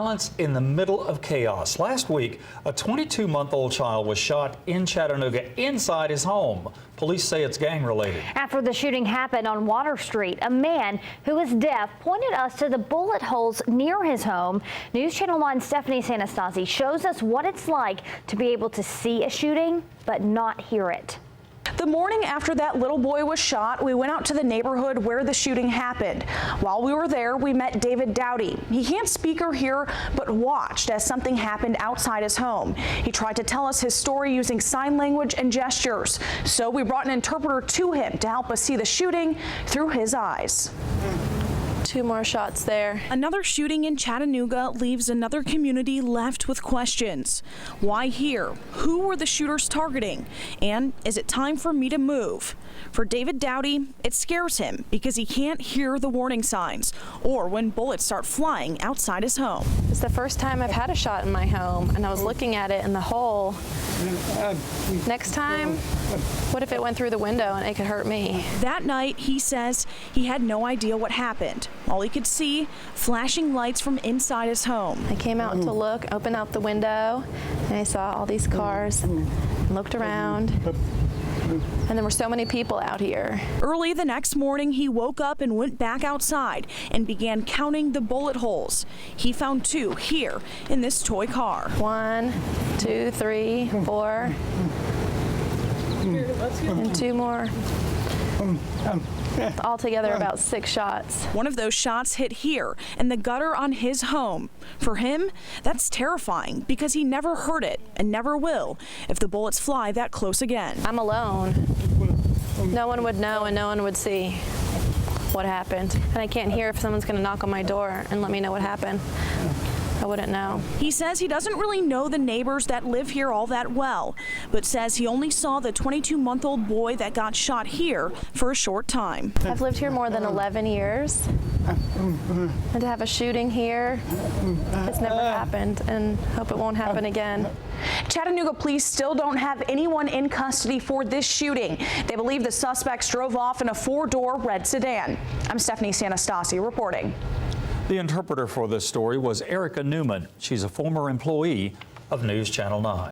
Violence in the middle of chaos. Last week, a 22-month-old child was shot in Chattanooga inside his home. Police say it's gang-related. After the shooting happened on Water Street, a man who is deaf pointed us to the bullet holes near his home. News Channel 9's Stephanie Sanastasi shows us what it's like to be able to see a shooting but not hear it. The morning after that little boy was shot, we went out to the neighborhood where the shooting happened. While we were there, we met David Dowdy. He can't speak or hear, but watched as something happened outside his home. He tried to tell us his story using sign language and gestures. So we brought an interpreter to him to help us see the shooting through his eyes. 2 more shots there. Another shooting in Chattanooga leaves another community left with questions. Why here? Who were the shooters targeting? And is it time for me to move? For David Dowdy, it scares him because he can't hear the warning signs or when bullets start flying outside his home. It's the first time I've had a shot in my home, and I was looking at it in the hole. Next time, what if it went through the window and it could hurt me? That night, he says he had no idea what happened. All he could see, flashing lights from inside his home. I came out to look, opened out the window, and I saw all these cars, and looked around, and there were so many people out here. Early the next morning, he woke up and went back outside and began counting the bullet holes. He found 2 here in this toy car. 1, 2, 3, 4, and 2 more. Altogether about 6 shots. One of those shots hit here in the gutter on his home. For him, that's terrifying because he never heard it and never will if the bullets fly that close again. I'm alone. No one would know and no one would see what happened. And I can't hear if someone's going to knock on my door and let me know what happened. I wouldn't know. He says he doesn't really know the neighbors that live here all that well, but says he only saw the 22-month-old boy that got shot here for a short time. I've lived here more than 11 years, and to have a shooting here, it's never happened, and hope it won't happen again. Chattanooga police still don't have anyone in custody for this shooting. They believe the suspects drove off in a 4-door red sedan. I'm Stephanie Sanastasi reporting. The interpreter for this story was Erica Newman. She's a former employee of News Channel 9.